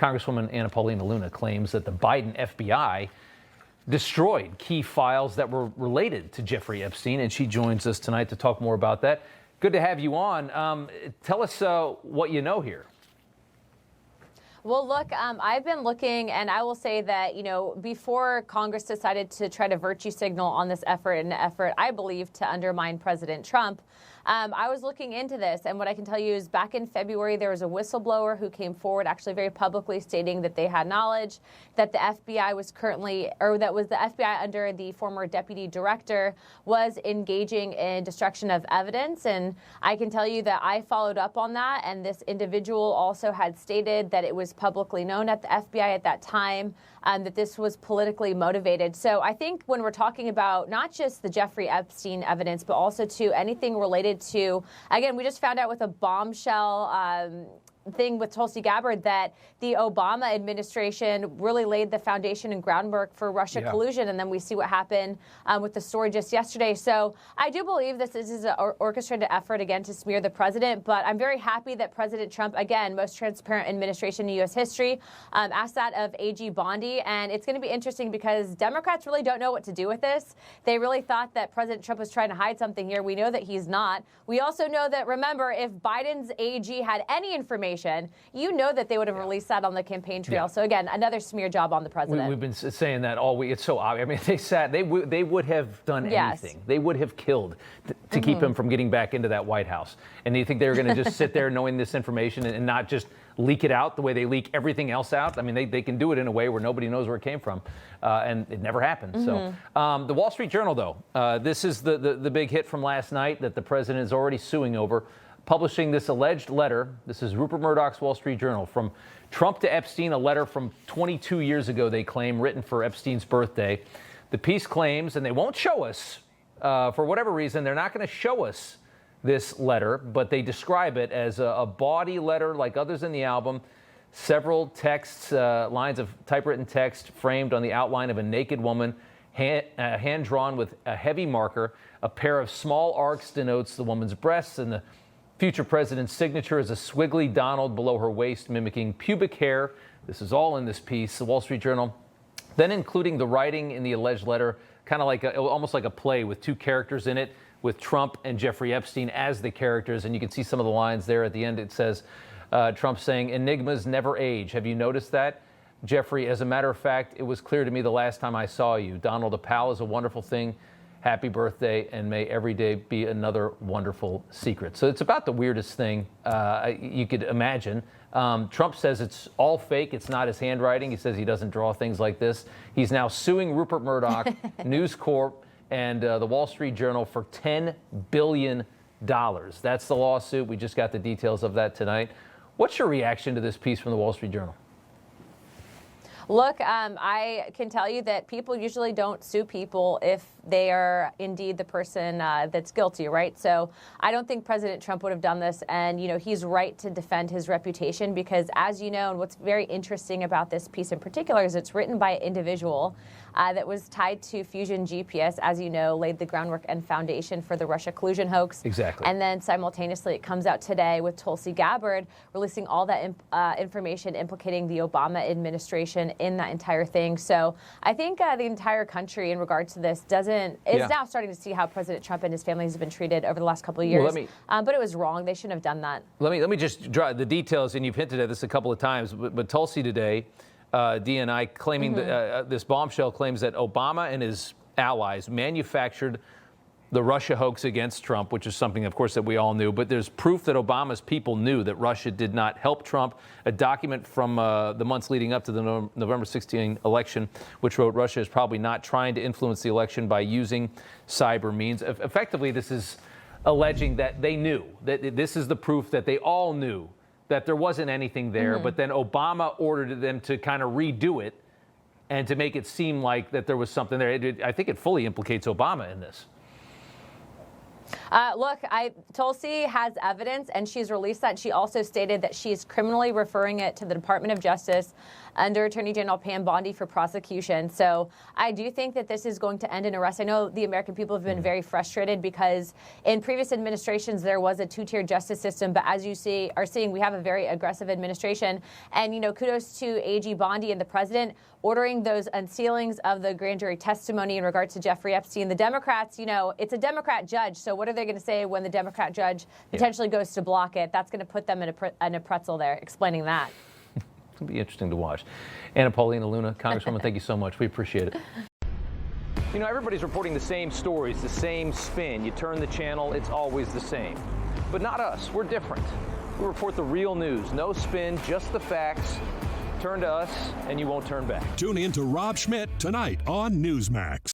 Congresswoman Paulina Luna claims that the Biden FBI destroyed key files that were related to Jeffrey Epstein, and she joins us tonight to talk more about that. Good to have you on. Tell us what you know here. Well, look, I've been looking, and I will say that, before Congress decided to try to virtue signal on this effort, I believe, to undermine President Trump, I was looking into this, and what I can tell you is back in February, there was a whistleblower who came forward actually very publicly stating that they had knowledge that the FBI was the FBI under the former deputy director was engaging in destruction of evidence. And I can tell you that I followed up on that, and this individual also had stated that it was publicly known at the FBI at that time that this was politically motivated. So I think when we're talking about not just the Jeffrey Epstein evidence, but also to anything related to, again, we just found out with a bombshell thing with Tulsi Gabbard that the Obama administration really laid the foundation and groundwork for Russia collusion. And then we see what happened with the story just yesterday. So I do believe this is an orchestrated effort, again, to smear the president. But I'm very happy that President Trump, again, most transparent administration in U.S. history, asked that of AG Bondi. And it's going to be interesting because Democrats really don't know what to do with this. They really thought that President Trump was trying to hide something here. We know that he's not. We also know that, remember, if Biden's AG had any information, you know that they would have released that on the campaign trail. So again, another smear job on the president. We've been saying that all week. It's so obvious. I mean, they would have done anything. They would have killed to keep him from getting back into that White House. And you think they were going to just sit there knowing this information and not just leak it out the way they leak everything else out? I mean, they can do it in a way where nobody knows where it came from. And it never happened. So the Wall Street Journal, though, this is the big hit from last night that the president is already suing over, publishing this alleged letter. This is Rupert Murdoch's Wall Street Journal. From Trump to Epstein, a letter from 22 years ago, they claim, written for Epstein's birthday. The piece claims, and they won't show us, for whatever reason, they're not going to show us this letter, but they describe it as a bawdy letter like others in the album. Several texts, lines of typewritten text framed on the outline of a naked woman, hand drawn with a heavy marker. A pair of small arcs denotes the woman's breasts, and the future president's signature is a squiggly Donald below her waist, mimicking pubic hair. This is all in this piece, the Wall Street Journal. Then including the writing in the alleged letter, kind of like almost like a play with two characters in it, with Trump and Jeffrey Epstein as the characters. And you can see some of the lines there at the end. It says, Trump saying, "Enigmas never age. Have you noticed that? Jeffrey, as a matter of fact, it was clear to me the last time I saw you. Donald, a pal is a wonderful thing. Happy birthday, and may every day be another wonderful secret." So it's about the weirdest thing you could imagine. Trump says it's all fake. It's not his handwriting. He says he doesn't draw things like this. He's now suing Rupert Murdoch, News Corp, and the Wall Street Journal for $10 billion. That's the lawsuit. We just got the details of that tonight. What's your reaction to this piece from the Wall Street Journal? Look, I can tell you that people usually don't sue people if they are indeed the person that's guilty, right? So I don't think President Trump would have done this. And, he's right to defend his reputation because, as you know, and what's very interesting about this piece in particular is it's written by an individual that was tied to Fusion GPS, as you know, laid the groundwork and foundation for the Russia collusion hoax. Exactly. And then simultaneously it comes out today with Tulsi Gabbard releasing all that information implicating the Obama administration in that entire thing. So I think the entire country in regards to this is now starting to see how President Trump and his family has been treated over the last couple of years. But it was wrong. They shouldn't have done that. Let me just draw the details, and you've hinted at this a couple of times, but Tulsi today, DNI claiming that this bombshell claims that Obama and his allies manufactured the Russia hoax against Trump, which is something, of course, that we all knew. But there's proof that Obama's people knew that Russia did not help Trump. A document from the months leading up to the November 16 election, which wrote Russia is probably not trying to influence the election by using cyber means. Effectively, this is alleging that they knew, that this is the proof that they all knew that there wasn't anything there. But then Obama ordered them to kind of redo it and to make it seem like that there was something there. I think it fully implicates Obama in this. Look, Tulsi has evidence, and she's released that. She also stated that she's criminally referring it to the Department of Justice under Attorney General Pam Bondi for prosecution. So I do think that this is going to end in arrest. I know the American people have been very frustrated because in previous administrations there was a two-tier justice system, but as you are seeing, we have a very aggressive administration. And, kudos to AG Bondi and the president ordering those unsealings of the grand jury testimony in regards to Jeffrey Epstein. The Democrats, it's a Democrat judge, so what are they going to say when the Democrat judge potentially goes to block it? That's going to put them in a pretzel there, explaining that. It'll be interesting to watch. Anna Paulina Luna, Congresswoman, thank you so much. We appreciate it. Everybody's reporting the same stories, the same spin. You turn the channel, it's always the same. But not us. We're different. We report the real news. No spin, just the facts. Turn to us, and you won't turn back. Tune in to Rob Schmitt Tonight on Newsmax.